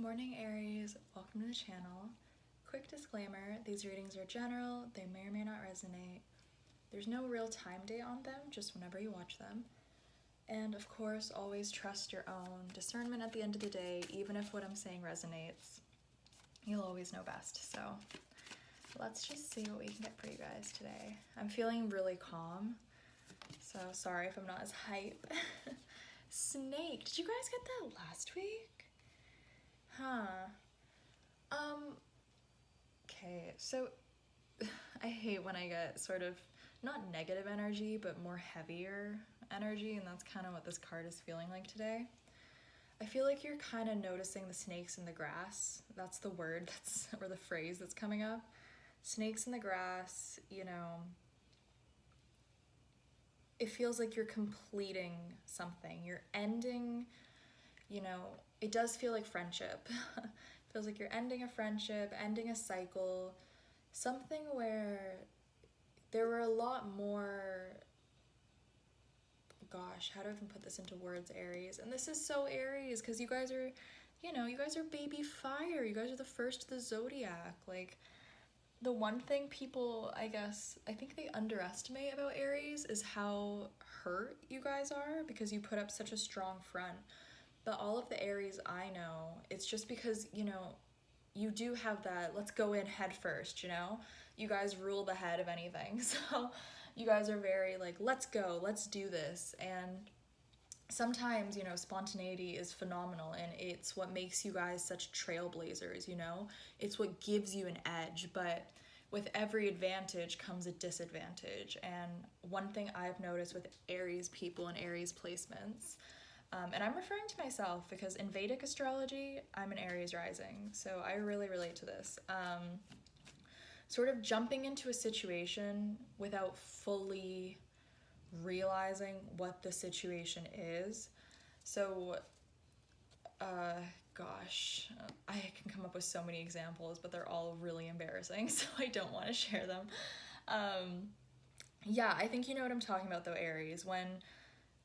Morning Aries, welcome to the channel. Quick disclaimer, these readings are general, they may or may not resonate. There's no real time date on them, just whenever you watch them. And of course, always trust your own discernment at the end of the day, even if what I'm saying resonates. You'll always know best, so let's just see what we can get for you guys today. I'm feeling really calm, so sorry if I'm not as hype. Snake, did you guys get that last week? Okay, so I hate when I get sort of, not negative energy, but more heavier energy, and that's kind of what this card is feeling like today. I feel like you're kind of noticing the snakes in the grass. That's the word or the phrase that's coming up. Snakes in the grass, you know, it feels like you're completing something. You're ending, you know, it does feel like friendship. It feels like you're ending a friendship, ending a cycle, something where there were a lot more, gosh, how do I even put this into words, Aries? And this is so Aries, because you guys are, you know, you guys are baby fire. You guys are the first of the zodiac. Like, the one thing people, I think they underestimate about Aries is how hurt you guys are, because you put up such a strong front. But all of the Aries I know, it's just because, you know, you do have that, let's go in head first, you know? You guys rule the head of anything. So you guys are very like, let's go, let's do this. And sometimes, you know, spontaneity is phenomenal, and it's what makes you guys such trailblazers, you know? It's what gives you an edge, but with every advantage comes a disadvantage. And one thing I've noticed with Aries people and Aries placements, and I'm referring to myself because in Vedic astrology, I'm an Aries rising, so I really relate to this. Sort of jumping into a situation without fully realizing what the situation is. So, gosh, I can come up with so many examples, but they're all really embarrassing, so I don't want to share them. Yeah, I think you know what I'm talking about though, Aries,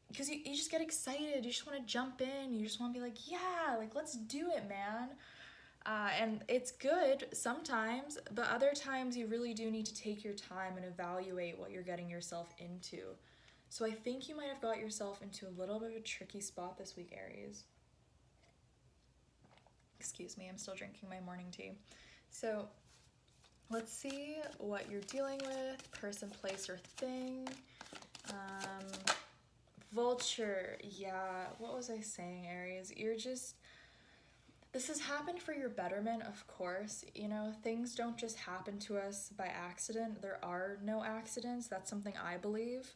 because you just get excited, you just want to jump in, you just want to be like, yeah, like, let's do it, man. And it's good sometimes, but other times you really do need to take your time and evaluate what you're getting yourself into. So I think you might have got yourself into a little bit of a tricky spot this week, Aries. Excuse me, I'm still drinking my morning tea. So let's see what you're dealing with, person, place, or thing. Vulture, yeah, what was I saying, Aries? This has happened for your betterment, of course. You know, things don't just happen to us by accident. There are no accidents. That's something I believe.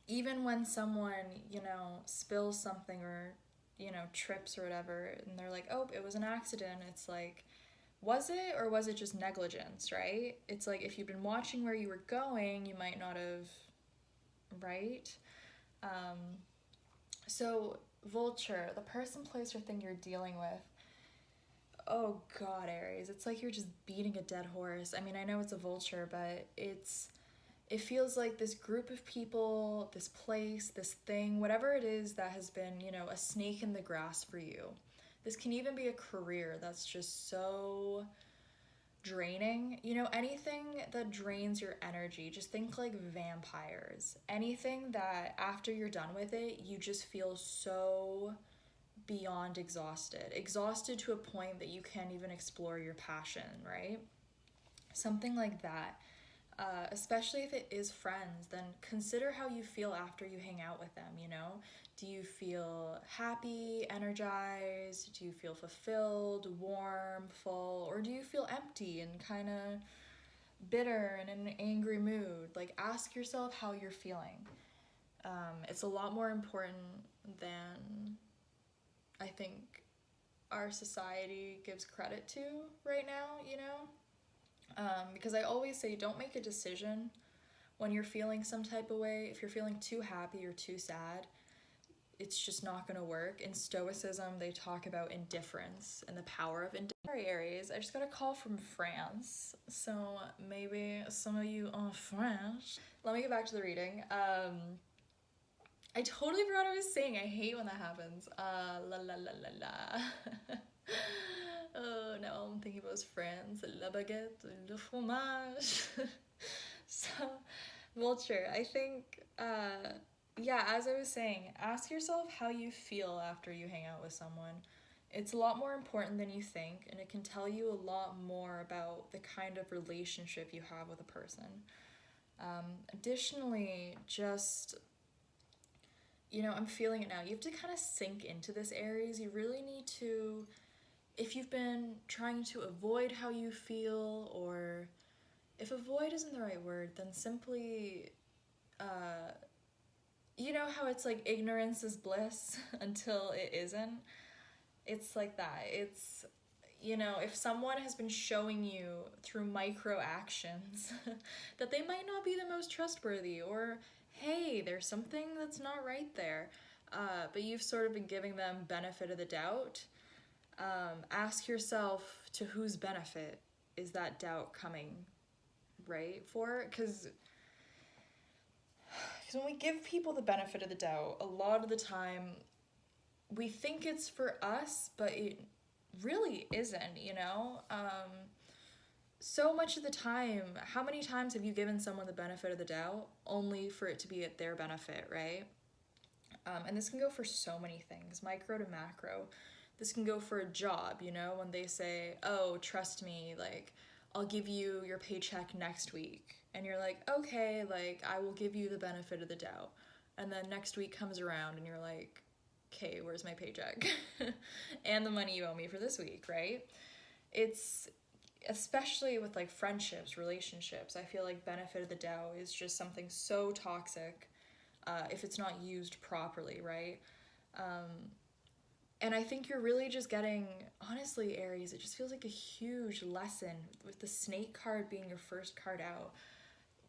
Even when someone, you know, spills something or, you know, trips or whatever, and they're like, oh, it was an accident, it's like, was it, or was it just negligence, right? It's like, if you'd been watching where you were going, you might not have, right? So vulture, the person, place, or thing you're dealing with, oh god, Aries, it's like you're just beating a dead horse. I mean, I know it's a vulture, but it feels like this group of people, this place, this thing, whatever it is that has been, you know, a snake in the grass for you. This can even be a career that's just so draining. You know, anything that drains your energy, just think like vampires. Anything that after you're done with it, you just feel so beyond exhausted to a point that you can't even explore your passion, right? Something like that. Especially if it is friends, then consider how you feel after you hang out with them, you know? Do you feel happy, energized? Do you feel fulfilled, warm, full? Or do you feel empty and kind of bitter and in an angry mood? Like, ask yourself how you're feeling. It's a lot more important than I think our society gives credit to right now, you know? Because I always say, don't make a decision when you're feeling some type of way. If you're feeling too happy or too sad, it's just not going to work. In Stoicism, they talk about indifference and the power of indifference. Sorry, Aries, I just got a call from France, so maybe some of you are French. Let me get back to the reading. I totally forgot what I was saying. I hate when that happens. La la la la la. Oh, now I'm thinking about his friends. La baguette, le fromage. So, vulture, I think, yeah, as I was saying, ask yourself how you feel after you hang out with someone. It's a lot more important than you think, and it can tell you a lot more about the kind of relationship you have with a person. Additionally, just, I'm feeling it now. You have to kind of sink into this, Aries. You really need to, if you've been trying to avoid how you feel, or if avoid isn't the right word, then simply, you know how it's like ignorance is bliss until it isn't? It's like that. It's, if someone has been showing you through micro actions that they might not be the most trustworthy, or hey, there's something that's not right there, but you've sort of been giving them benefit of the doubt, ask yourself, to whose benefit is that doubt coming, right? Because when we give people the benefit of the doubt, a lot of the time we think it's for us, but it really isn't, so much of the time, how many times have you given someone the benefit of the doubt only for it to be at their benefit, right? And this can go for so many things, micro to macro. This can go for a job, when they say, oh, trust me, like, I'll give you your paycheck next week. And you're like, okay, like, I will give you the benefit of the doubt. And then next week comes around and you're like, okay, where's my paycheck? And the money you owe me for this week, right? It's, especially with like friendships, relationships, I feel like benefit of the doubt is just something so toxic if it's not used properly, right? And I think you're really just getting, honestly, Aries, it just feels like a huge lesson with the snake card being your first card out.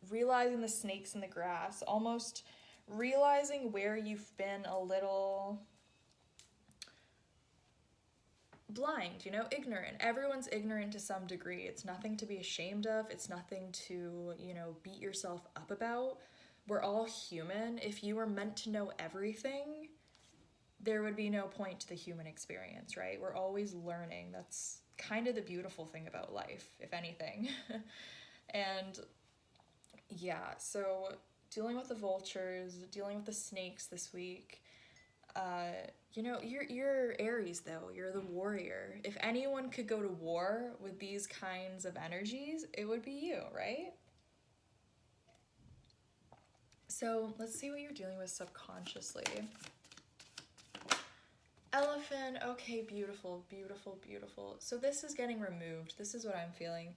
Realizing the snakes in the grass, almost realizing where you've been a little blind, ignorant. Everyone's ignorant to some degree. It's nothing to be ashamed of. It's nothing to, beat yourself up about. We're all human. If you were meant to know everything, there would be no point to the human experience, right? We're always learning. That's kind of the beautiful thing about life, if anything. And yeah, so dealing with the vultures, dealing with the snakes this week, you're Aries though, you're the warrior. If anyone could go to war with these kinds of energies, it would be you, right? So let's see what you're dealing with subconsciously. Elephant, okay, beautiful, beautiful, beautiful. So this is getting removed. This is what I'm feeling.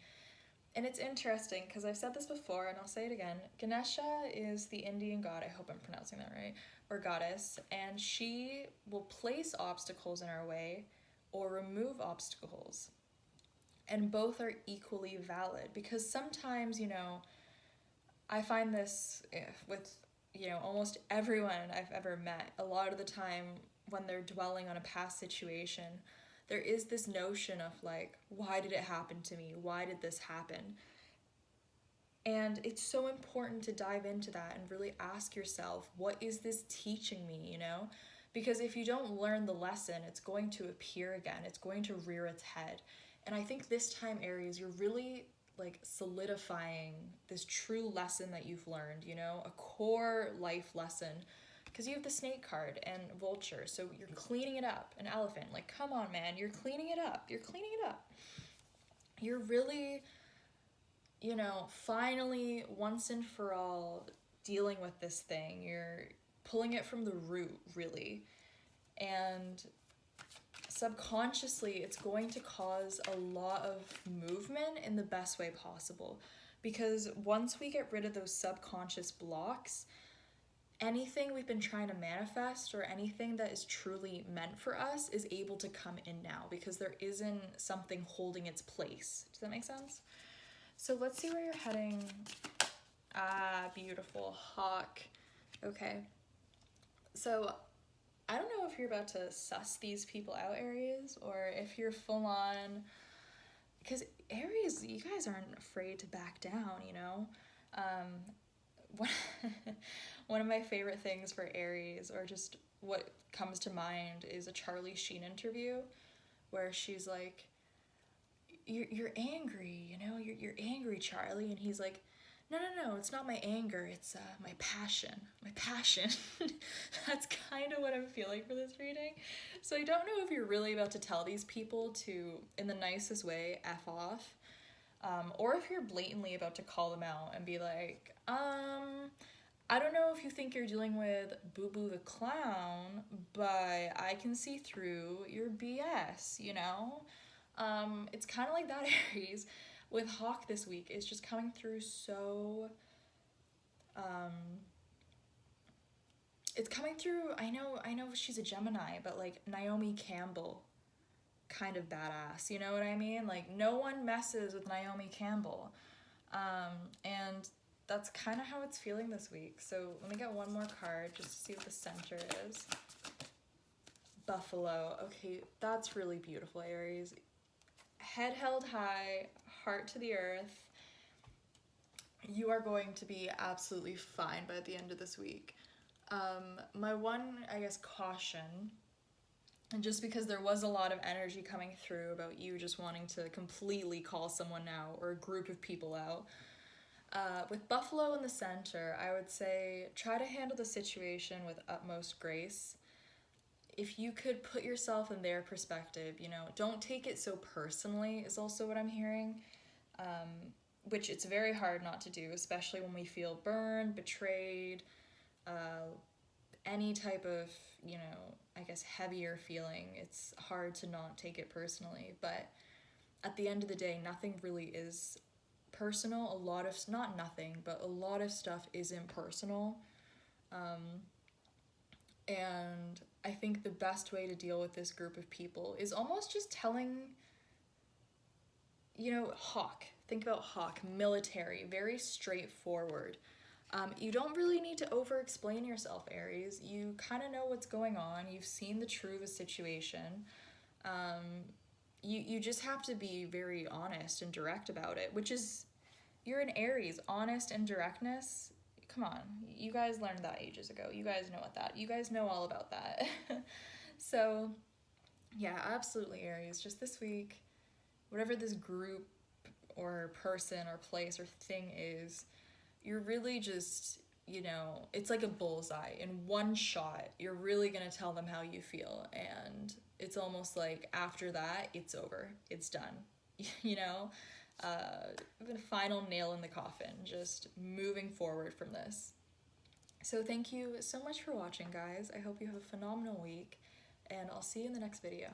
And it's interesting because I've said this before and I'll say it again. Ganesha is the Indian god, I hope I'm pronouncing that right, or goddess, and she will place obstacles in our way or remove obstacles. And both are equally valid because sometimes, I find this with, almost everyone I've ever met. A lot of the time when they're dwelling on a past situation, there is this notion of like, why did it happen to me? Why did this happen? And it's so important to dive into that and really ask yourself, what is this teaching me, Because if you don't learn the lesson, it's going to appear again. It's going to rear its head. And I think this time, Aries, you're really like solidifying this true lesson that you've learned, a core life lesson. Because you have the snake card and vulture, so you're cleaning it up. An elephant, like, come on, man, you're cleaning it up. You're cleaning it up. You're really, finally, once and for all, dealing with this thing. You're pulling it from the root, really. And subconsciously, it's going to cause a lot of movement in the best way possible. Because once we get rid of those subconscious blocks, anything we've been trying to manifest or anything that is truly meant for us is able to come in now because there isn't something holding its place. Does that make sense? So let's see where you're heading. Ah, beautiful. Hawk. Okay. So I don't know if you're about to suss these people out, Aries, or if you're full on, because Aries, you guys aren't afraid to back down, one, one of my favorite things for Aries, or just what comes to mind, is a Charlie Sheen interview where she's like, you're angry, you know, you're angry, Charlie. And he's like, no, it's not my anger, it's my passion. That's kind of what I'm feeling for this reading. So I don't know if you're really about to tell these people to, in the nicest way, F off, or if you're blatantly about to call them out and be like, I don't know if you think you're dealing with Boo Boo the Clown, but I can see through your BS, you know? It's kind of like that, Aries. With Hawk this week, it's just coming through so, it's coming through, I know she's a Gemini, but like Naomi Campbell kind of badass, you know what I mean? Like, no one messes with Naomi Campbell. And that's kind of how it's feeling this week. So let me get one more card just to see what the center is. Buffalo. Okay, that's really beautiful, Aries. Head held high, heart to the earth. You are going to be absolutely fine by the end of this week. My one, I guess, caution, and just because there was a lot of energy coming through about you just wanting to completely call someone out or a group of people out, with Buffalo in the center, I would say try to handle the situation with utmost grace. If you could put yourself in their perspective, you know, don't take it so personally is also what I'm hearing, which it's very hard not to do, especially when we feel burned, betrayed, any type of, you know, I guess heavier feeling. It's hard to not take it personally, but at the end of the day, nothing really is personal. A lot of, not nothing, but a lot of stuff isn't personal. And I think the best way to deal with this group of people is almost just telling, you know, Hawk. Think about Hawk, military, very straightforward. You don't really need to over-explain yourself, Aries. You kind of know what's going on. You've seen the truth of the situation. You just have to be very honest and direct about it, which is, you're an Aries. Honest and directness, come on. You guys learned that ages ago. You guys know all about that. So, yeah, absolutely, Aries. Just this week, whatever this group or person or place or thing is, you're really just, you know, it's like a bullseye. In one shot, you're really going to tell them how you feel. And it's almost like after that, it's over. It's done. You know? The final nail in the coffin, just moving forward from this. So thank you so much for watching, guys. I hope you have a phenomenal week, and I'll see you in the next video.